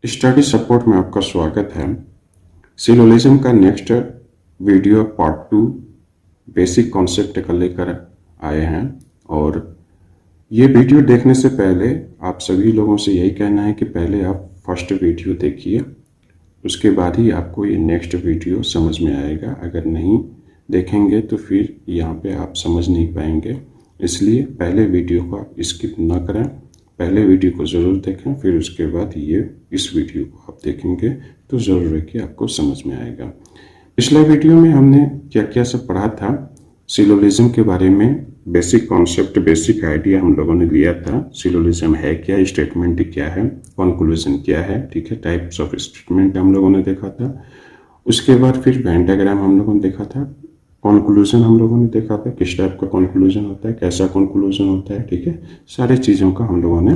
Study support में आपका स्वागत है। सिलोजिज्म का next video part 2 basic concept का लेकर आए हैं। और ये वीडियो देखने से पहले आप सभी लोगों से यही कहना है कि पहले आप फर्स्ट वीडियो देखिए, उसके बाद ही आपको ये नेक्स्ट वीडियो समझ में आएगा। अगर नहीं देखेंगे तो फिर यहाँ पे आप समझ नहीं पाएंगे, इसलिए पहले वीडियो को आप स्किप ना करें, पहले वीडियो को ज़रूर देखें, फिर उसके बाद इस वीडियो को आप देखेंगे तो ज़रूर है कि आपको समझ में आएगा। पिछले वीडियो में हमने क्या क्या सब पढ़ा था, सिलोजिज्म के बारे में बेसिक कॉन्सेप्ट, बेसिक आइडिया हम लोगों ने लिया था। सिलोजिज्म है क्या, स्टेटमेंट क्या है, कंक्लूजन क्या है, ठीक है, टाइप्स ऑफ स्टेटमेंट हम लोगों ने देखा था। उसके बाद फिर वेन डायग्राम हम लोगों ने देखा था। कंक्लूजन हम लोगों ने देखा था, किस टाइप का कंक्लूजन होता है, कैसा कंक्लूजन होता है, ठीक है, सारे चीज़ों का हम लोगों ने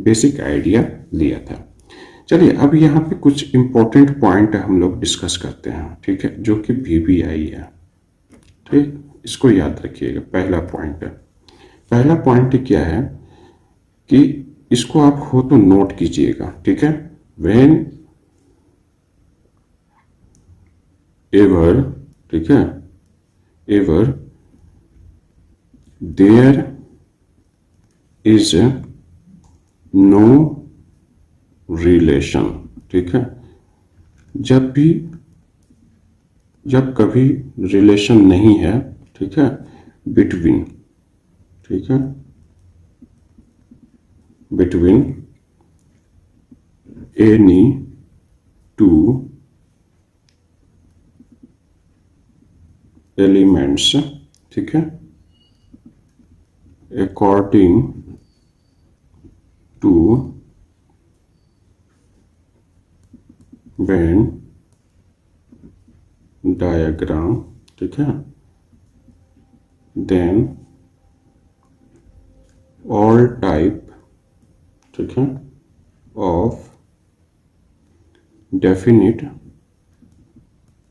बेसिक आइडिया लिया था। चलिए अब यहाँ पे कुछ इंपॉर्टेंट पॉइंट हम लोग डिस्कस करते हैं, ठीक है, जो कि VBI है। ठीक, इसको याद रखिएगा। पहला पॉइंट क्या है कि इसको आप हो तो नोट कीजिएगा, ठीक है। व्हेन एवर, ठीक है, ever there is no relation, ठीक है, जब कभी रिलेशन नहीं है, ठीक है, बिटवीन, ठीक है, बिटवीन एनी टू एलिमेंट्स, ठीक है, अकॉर्डिंग टू वेन डायग्राम, ठीक है, देन ऑल टाइप, ठीक है, ऑफ डेफिनिट,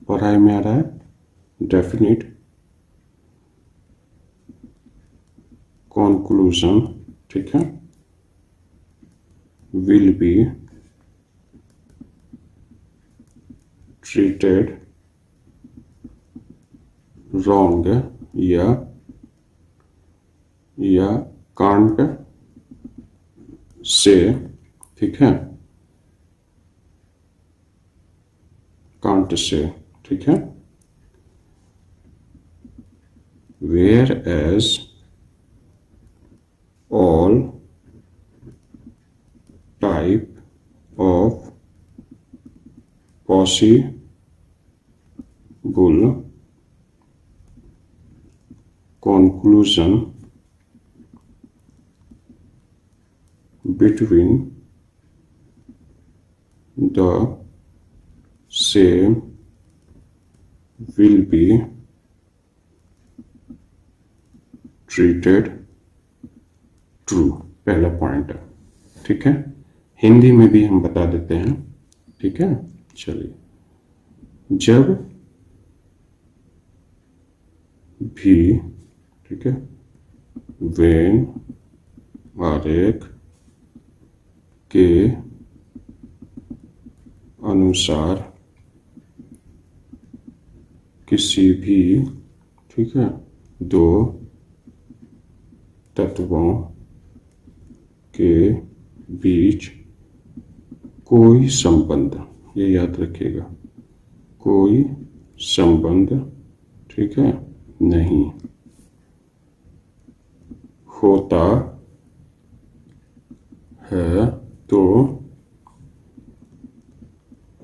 पढ़ाई में आ रहा है, डेफिनिट conclusion, ठीक है, will be treated wrong या can't say, ठीक है, can't say, ठीक है, whereas all type of possible conclusion between the same will be treated true. पहला पॉइंट है, ठीक है, हिंदी में भी हम बता देते हैं, ठीक है। चलिए, जब भी, ठीक है, वेन आरेख के अनुसार किसी भी, ठीक है, दो तत्वों के बीच कोई संबंध, ये याद रखिएगा, कोई संबंध, ठीक है, नहीं होता है तो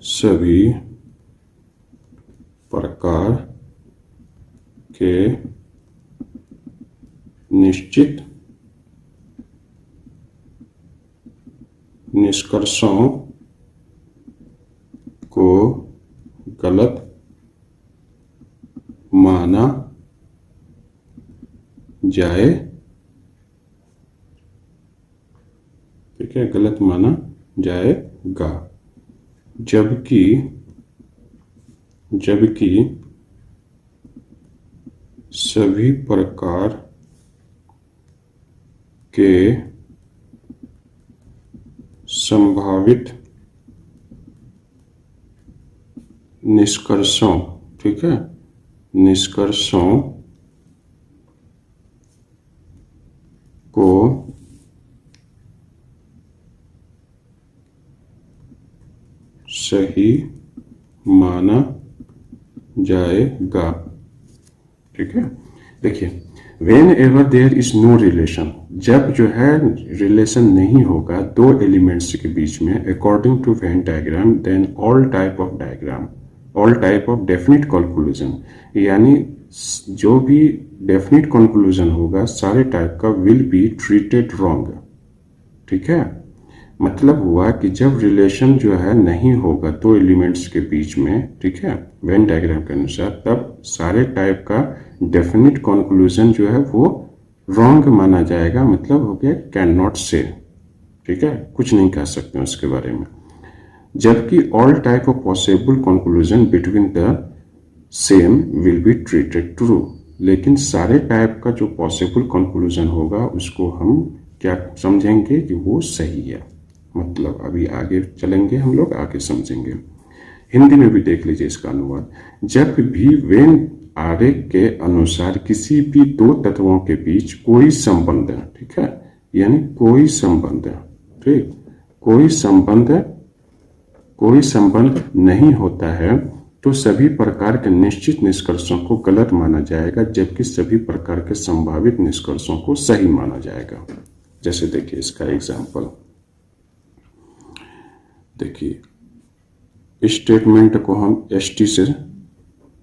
सभी प्रकार के निश्चित निष्कर्षों को गलत माना जाए, ठीक है, गलत माना जाएगा। जबकि सभी प्रकार के संभावित निष्कर्षों, ठीक है, निष्कर्षों को सही माना जाएगा, ठीक है। देखिए, whenever there is no relation, जब जो है रिलेशन नहीं होगा दो एलिमेंट्स के बीच में, according to Venn diagram, then all type of diagram, all type of definite conclusion, यानी जो भी डेफिनिट कंक्लूजन होगा सारे टाइप का विल बी ट्रीटेड रॉन्ग, ठीक है। मतलब हुआ कि जब रिलेशन जो है नहीं होगा दो एलिमेंट्स के बीच में, ठीक है, वेन डायग्राम के अनुसार, तब सारे टाइप का डेफिनिट कंक्लूजन जो है वो रॉन्ग माना जाएगा। मतलब हो गया कैन नॉट से, ठीक है, कुछ नहीं कह सकते उसके बारे में। जबकि all type of possible conclusion between the same will be treated true, लेकिन सारे टाइप का जो पॉसिबल कंक्लूजन होगा उसको हम क्या समझेंगे कि वो सही है। मतलब अभी आगे चलेंगे, हम लोग आगे समझेंगे। हिंदी में भी देख लीजिए इसका अनुवाद। जब भी वेन आरेख के अनुसार किसी भी दो तत्वों के बीच कोई संबंध है, ठीक है, यानी कोई संबंध है, ठीक, कोई संबंध नहीं होता है तो सभी प्रकार के निश्चित निष्कर्षों को गलत माना जाएगा, जबकि सभी प्रकार के संभावित निष्कर्षों को सही माना जाएगा। जैसे देखिए इसका एग्जाम्पल देखिए, स्टेटमेंट को हम एसटी से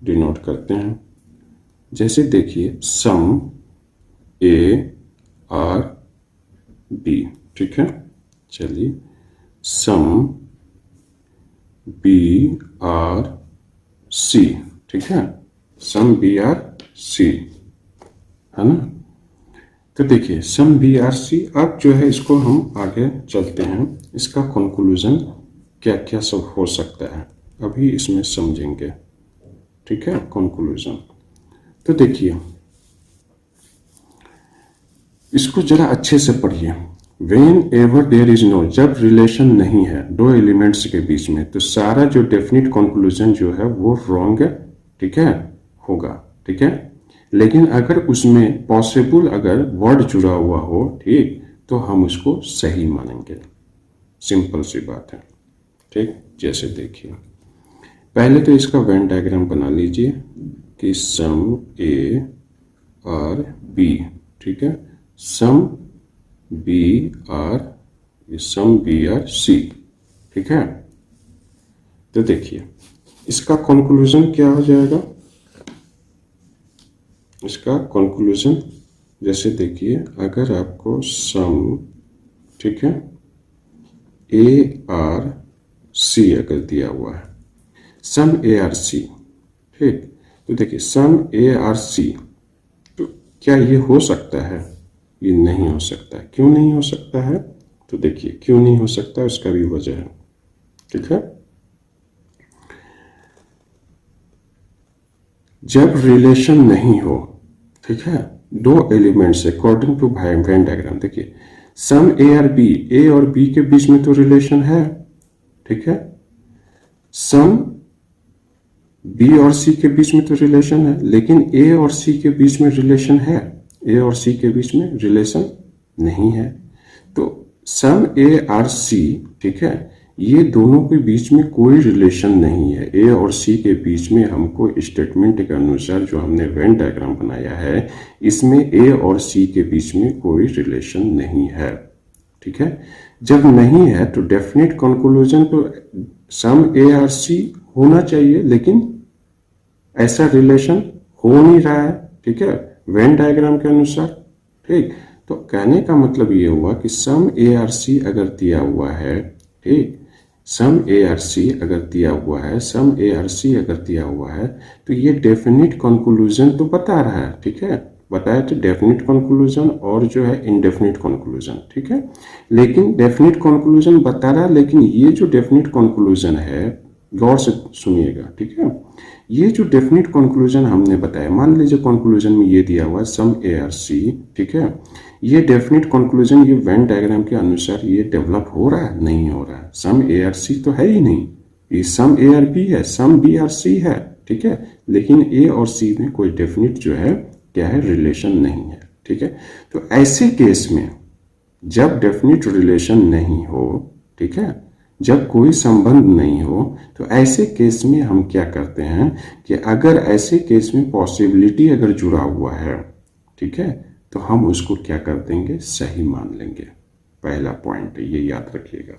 डिनोट करते हैं। जैसे देखिए सम ए आर बी, ठीक है, चलिए सम बी आर सी, ठीक है, सम बी आर सी, है ना। तो देखिए सम बी आर सी, अब जो है इसको हम आगे चलते हैं, इसका कंक्लूजन क्या क्या सब हो सकता है अभी इसमें समझेंगे, ठीक है, कंक्लूजन। तो देखिए इसको जरा अच्छे से पढ़िए। Whenever there is no, जब रिलेशन नहीं है दो एलिमेंट्स के बीच में, तो सारा जो डेफिनिट कंक्लूजन जो है वो रॉन्ग, ठीक है, होगा, ठीक है। लेकिन अगर उसमें पॉसिबल अगर वर्ड जुड़ा हुआ हो, ठीक, तो हम उसको सही मानेंगे। सिंपल सी बात है, ठीक। जैसे देखिए पहले तो इसका वेन डायग्राम बना लीजिए कि सम ए आर बी, ठीक है, some B are, some B are C, ठीक है। तो देखिए इसका कंक्लूजन क्या हो जाएगा, इसका कंक्लूजन जैसे देखिए अगर आपको सम, ठीक है, ए आर सी अगर दिया हुआ है, सम ए आर सी, ठीक, तो देखिए सम ए आर सी, तो क्या ये हो सकता है? ये नहीं हो सकता है। क्यों नहीं हो सकता है? तो देखिए क्यों नहीं हो सकता, उसका भी वजह है, ठीक है। जब रिलेशन नहीं हो, ठीक है, दो elements according to Venn diagram, देखिए सम ए और बी, ए और बी के बीच में तो रिलेशन है, ठीक है, सम बी और सी के बीच में तो रिलेशन है, लेकिन ए और सी के बीच में रिलेशन है, ए और सी के बीच में रिलेशन नहीं है। तो सम ए आर सी, ठीक है, ये दोनों के बीच में कोई रिलेशन नहीं है। ए और सी के बीच में हमको स्टेटमेंट के अनुसार जो हमने वेन डायग्राम बनाया है, इसमें ए और सी के बीच में कोई रिलेशन नहीं है, ठीक है। जब नहीं है तो डेफिनेट कंक्लूजन तो सम ए आर सी होना चाहिए, लेकिन ऐसा रिलेशन हो नहीं रहा है, ठीक है, वेन डायग्राम के अनुसार, ठीक। तो कहने का मतलब ये हुआ कि सम ए आर सी अगर दिया हुआ है, ठीक, सम ए आर सी अगर दिया हुआ है, सम ए आर सी अगर दिया हुआ है, तो ये डेफिनिट कंक्लूजन तो बता रहा है, ठीक है, बताया तो डेफिनिट कंक्लूजन और जो है इनडेफिनिट कंक्लूजन, ठीक है। लेकिन डेफिनिट कंक्लूजन बता रहा है, लेकिन ये जो डेफिनिट कंक्लूजन है, गौर से सुनिएगा, ठीक है, ये जो डेफिनिट कंक्लूजन हमने बताया, मान लीजिए कंक्लूजन में ये दिया हुआ है सम ए आर सी, ठीक है, ये डेफिनिट कंक्लूजन ये वेन डायग्राम के अनुसार ये डेवलप हो रहा है, नहीं हो रहा है, सम ए आर सी तो है ही नहीं, ये सम ए और बी है, सम बी और सी है, ठीक है, लेकिन ए और सी में कोई डेफिनेट जो है क्या है, रिलेशन नहीं है, ठीक है। तो ऐसे केस में जब डेफिनेट रिलेशन नहीं हो, ठीक है, जब कोई संबंध नहीं हो, तो ऐसे केस में हम क्या करते हैं कि अगर ऐसे केस में पॉसिबिलिटी अगर जुड़ा हुआ है, ठीक है, तो हम उसको क्या कर देंगे, सही मान लेंगे। पहला पॉइंट है, ये याद रखिएगा।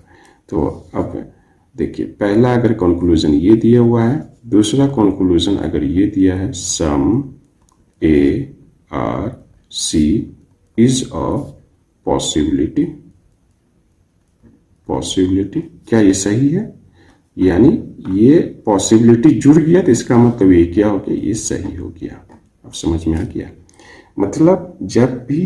तो अब देखिए, पहला अगर कंक्लूजन ये दिया हुआ है, दूसरा कंक्लूजन अगर ये दिया है some A are C is a possibility, possibility क्या ये सही है, यानी ये पॉसिबिलिटी जुड़ गया तो इसका मतलब ये क्या हो गया, ये सही हो गया। अब समझ में आ गया। मतलब जब भी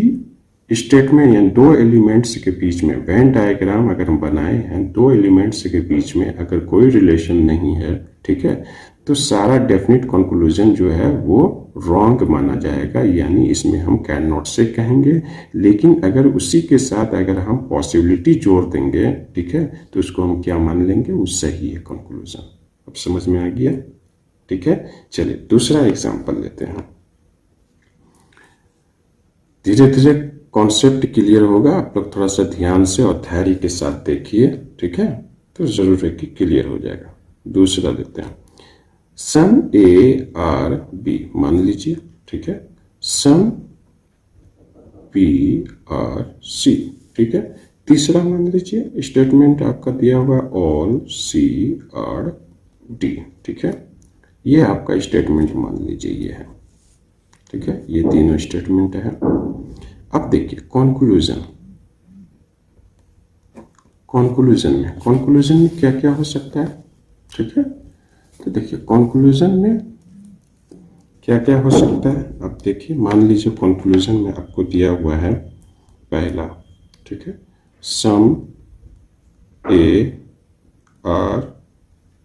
स्टेटमेंट या दो एलिमेंट्स के बीच में वेन डायग्राम अगर हम बनाए हैं, दो एलिमेंट्स के बीच में अगर कोई रिलेशन नहीं है, ठीक है, तो सारा डेफिनेट कंक्लूजन जो है वो रॉन्ग माना जाएगा, यानी इसमें हम कैन नॉट से कहेंगे। लेकिन अगर उसी के साथ अगर हम पॉसिबिलिटी जोड़ देंगे, ठीक है, तो उसको हम क्या मान लेंगे, वो सही है कंक्लूजन। अब समझ में आ गया, ठीक है। चलिए दूसरा एग्जांपल लेते हैं। धीरे धीरे कॉन्सेप्ट क्लियर होगा, आप लोग थोड़ा सा ध्यान से और धैर्य के साथ देखिए, ठीक है, तो जरूर है कि क्लियर हो जाएगा। दूसरा लेते हैं, सम ए आर बी मान लीजिए, ठीक है, सम बी आर सी, ठीक है। तीसरा मान लीजिए स्टेटमेंट आपका दिया हुआ ऑल सी आर डी, ठीक है, ये आपका स्टेटमेंट मान लीजिए ये है, ठीक है, ये तीनों स्टेटमेंट है। अब देखिए कंक्लूजन, कंक्लूजन में क्या क्या हो सकता है, ठीक है। तो देखिए कंक्लूजन में क्या क्या हो सकता है। अब देखिए मान लीजिए कंक्लूजन में आपको दिया हुआ है पहला, ठीक है, सम ए आर,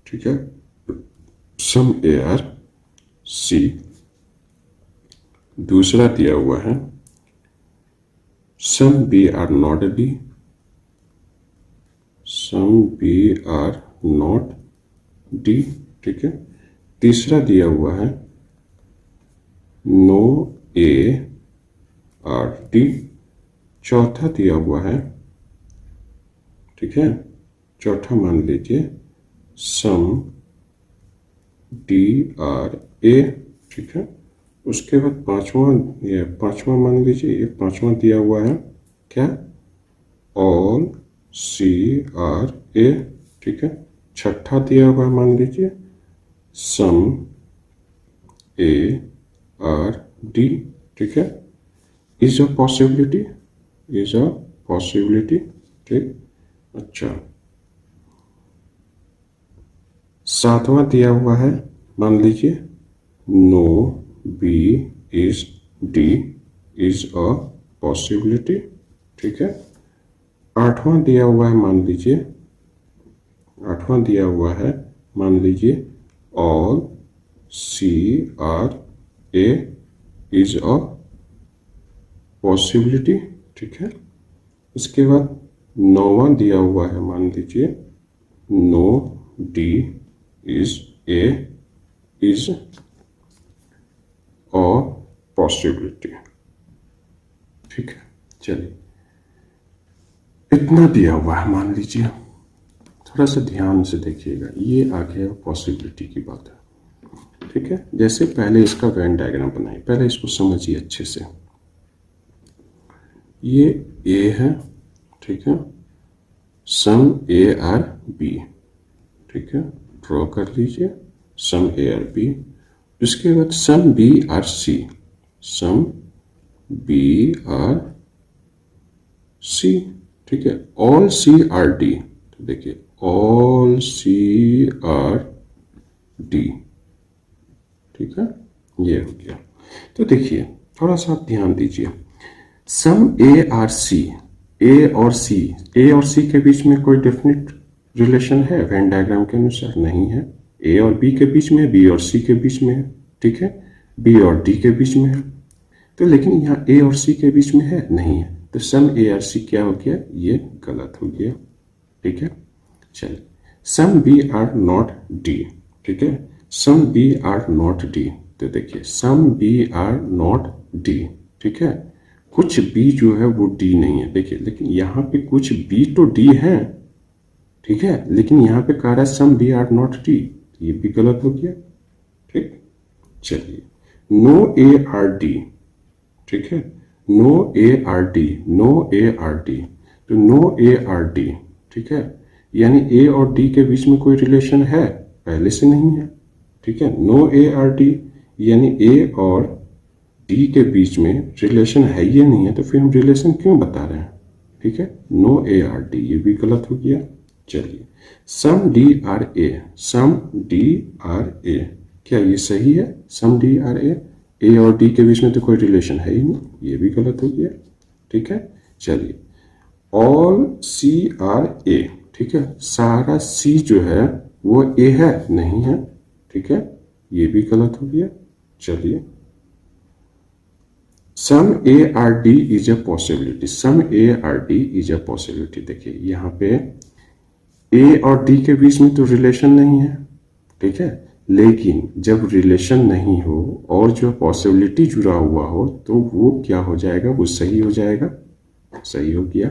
ठीक है, सम ए आर सी। दूसरा दिया हुआ है some B are not D, some B are not D, ठीक है। तीसरा दिया हुआ है नो ए आर डी। चौथा दिया हुआ है, ठीक है, चौथा मान लीजिए सम डी आर ए, ठीक है। उसके बाद पांचवा मान लीजिए, ये पांचवा दिया हुआ है क्या, ऑल सी आर ए, ठीक है। छठा दिया हुआ है मान लीजिए सम ए आर डी, ठीक है, is a possibility, is a possibility, ठीक। अच्छा, सातवां दिया हुआ है मान लीजिए no B is D is a possibility, ठीक है। आठवां दिया हुआ है मान लीजिए, आठवां दिया हुआ है मान लीजिए all C are A is a possibility, ठीक है। इसके बाद नौवां दिया हुआ है मान लीजिए no D is A is a possibility, ठीक है। चलिए इतना दिया हुआ है मान लीजिए, थोड़ा सा ध्यान से देखिएगा, ये आ गया पॉसिबिलिटी की बात है, ठीक है। जैसे पहले इसका वेन डायग्राम बनाइए, पहले इसको समझिए अच्छे से। ये ए है, ठीक है, सम ए आर बी, ठीक है, ड्रॉ कर लीजिए सम ए आर बी। उसके बाद some B are C, some B are C, ठीक है, ऑल सी आर डी, तो देखिए ऑल सी आर डी, ठीक है, ये हो गया। तो देखिए थोड़ा सा ध्यान दीजिए, सम ए आर सी, ए और सी के बीच में कोई डेफिनेट रिलेशन है वेन डायग्राम के अनुसार? नहीं है। ए और बी के बीच में, बी और सी के बीच में है, ठीक है, बी और डी के बीच में है। तो लेकिन यहाँ ए और सी के बीच में है, नहीं है, तो सम ए आर सी क्या हो गया, ये गलत हो गया, ठीक है। चलिए some B are not D, ठीक है, some B are not D. तो देखिए some B are not D, ठीक है, कुछ बी जो है वो डी नहीं है। देखिए लेकिन यहाँ पे कुछ बी तो डी है, ठीक है, लेकिन यहाँ पे कह रहा है some B are not D, ये भी गलत हो गया। ठीक, चलिए नो ए आर डी, ठीक है, no A are D, no A are D. तो नो ए आर डी, ठीक है, यानी ए और डी के बीच में कोई रिलेशन है? पहले से नहीं है, ठीक है। नो ए आर डी यानी ए और डी के बीच में रिलेशन है ये नहीं है, तो फिर हम रिलेशन क्यों बता रहे हैं? ठीक है, नो ए आर डी, ये भी गलत हो गया। चलिए सम D R A, some D R A, क्या ये सही है? सम डी आर ए और डी के बीच में तो कोई रिलेशन है ही नहीं, ये भी गलत हो गया। ठीक है, चलिए ऑल सी आर ए, ठीक है, सारा सी जो है वो ए है? नहीं है, ठीक है, ये भी गलत हो गया। चलिए some A are D is a possibility, some A are D is a possibility. देखिए यहाँ पे ए और डी के बीच में तो रिलेशन नहीं है, ठीक है, लेकिन जब रिलेशन नहीं हो और जो पॉसिबिलिटी जुड़ा हुआ हो तो वो क्या हो जाएगा? वो सही हो जाएगा। सही हो गया,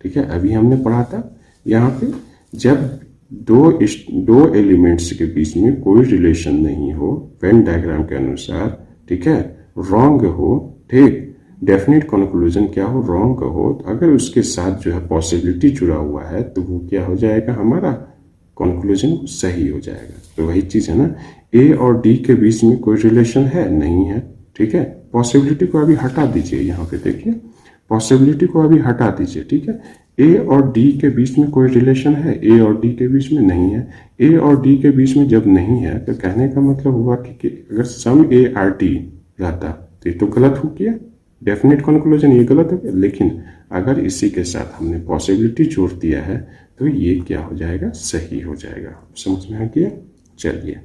ठीक है। अभी हमने पढ़ा था यहाँ पे जब दो एलिमेंट्स के बीच में कोई रिलेशन नहीं हो, वेन डायग्राम के अनुसार, ठीक है, रॉन्ग हो, ठीक, डेफिनेट कंक्लूजन क्या हो? रॉन्ग हो, तो अगर उसके साथ जो है पॉसिबिलिटी जुड़ा हुआ है तो वो क्या हो जाएगा? हमारा कंक्लूजन सही हो जाएगा। तो वही चीज है ना, ए और डी के बीच में कोई रिलेशन है? नहीं है, ठीक है। पॉसिबिलिटी को अभी हटा दीजिए, यहाँ पे देखिए पॉसिबिलिटी को अभी हटा दीजिए, ठीक है। ए और डी के बीच में कोई रिलेशन है? ए और डी के बीच में नहीं है। ए और डी के बीच में जब नहीं है तो कहने का मतलब हुआ कि अगर सम ए आर डी रहता तो ये तो गलत हो गया, डेफिनेट कंक्लूजन ये गलत हो गया। लेकिन अगर इसी के साथ हमने पॉसिबिलिटी जोड़ दिया है तो ये क्या हो जाएगा? सही हो जाएगा। समझ में आ गया? चलिए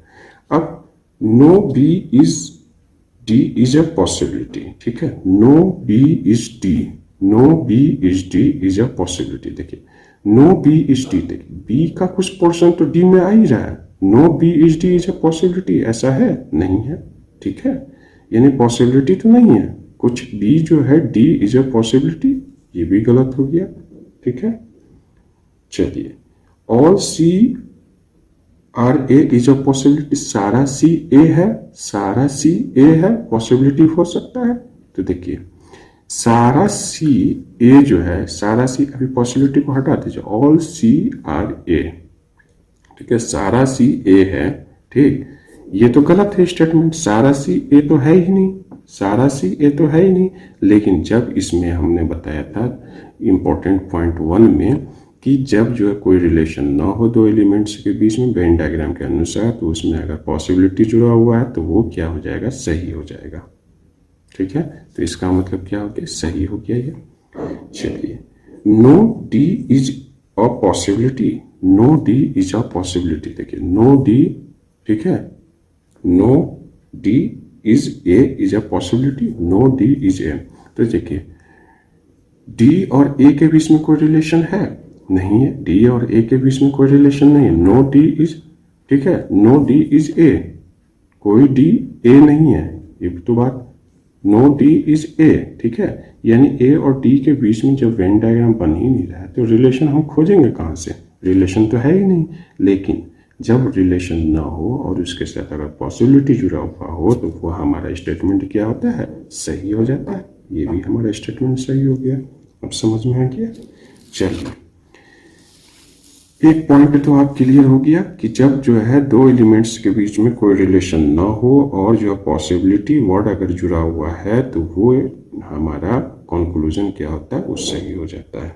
अब no B is D is a possibility, ठीक है, no B is D, no B is D is a possibility. देखिए नो बी इज डी, देखिए बी का कुछ पोर्शन तो डी में आ ही रहा है। No B is D is a possibility, ऐसा है? नहीं है, ठीक है, यानी पॉसिबिलिटी तो नहीं है। कुछ बी जो है डी इज अ पॉसिबिलिटी, ये भी गलत हो गया, ठीक है। चलिए all C are A is a possibility, सारा सी ए है, सारा सी ए है, पॉसिबिलिटी हो सकता है। तो देखिए सारा सी ए जो है, सारा सी, अभी पॉसिबिलिटी को हटा दीजिए, ऑल सी आर ए, ठीक है, सारा सी ए है, ठीक, ये तो गलत है स्टेटमेंट, सारा सी ए तो है ही नहीं, सारा सी ए तो है ही नहीं। लेकिन जब इसमें हमने बताया था इंपॉर्टेंट पॉइंट 1 में कि जब जो है कोई रिलेशन ना हो दो एलिमेंट्स के बीच में वेन डायग्राम के अनुसार, तो उसमें अगर पॉसिबिलिटी जुड़ा हुआ है तो वो क्या हो जाएगा? सही हो जाएगा, ठीक है। तो इसका मतलब क्या हो गया? सही हो गया ये। चलिए no D is a possibility, no D is a possibility. देखिए नो डी, ठीक है, no D is A is a possibility, no D is A. तो देखिए डी और ए के बीच में कोई रिलेशन है? नहीं है, डी और ए के बीच में कोई रिलेशन नहीं है। नो डी इज, ठीक है, नो डी इज ए, कोई डी ए नहीं है, ये तो बात, नो डी इज ए, ठीक है, यानी ए और डी के बीच में जब वेन डायग्राम बन ही नहीं रहा है तो रिलेशन हम खोजेंगे कहाँ से? रिलेशन तो है ही नहीं। लेकिन जब रिलेशन ना हो और उसके साथ अगर पॉसिबिलिटी जुड़ा हुआ हो तो वो हमारा स्टेटमेंट क्या होता है? सही हो जाता है। ये भी हमारा स्टेटमेंट सही हो गया। अब समझ में आ गया? चलिए एक पॉइंट तो आप क्लियर हो गया कि जब जो है दो एलिमेंट्स के बीच में कोई रिलेशन ना हो और जो पॉसिबिलिटी वर्ड अगर जुड़ा हुआ है तो वो हमारा कंक्लूजन क्या होता है? वो सही हो जाता है।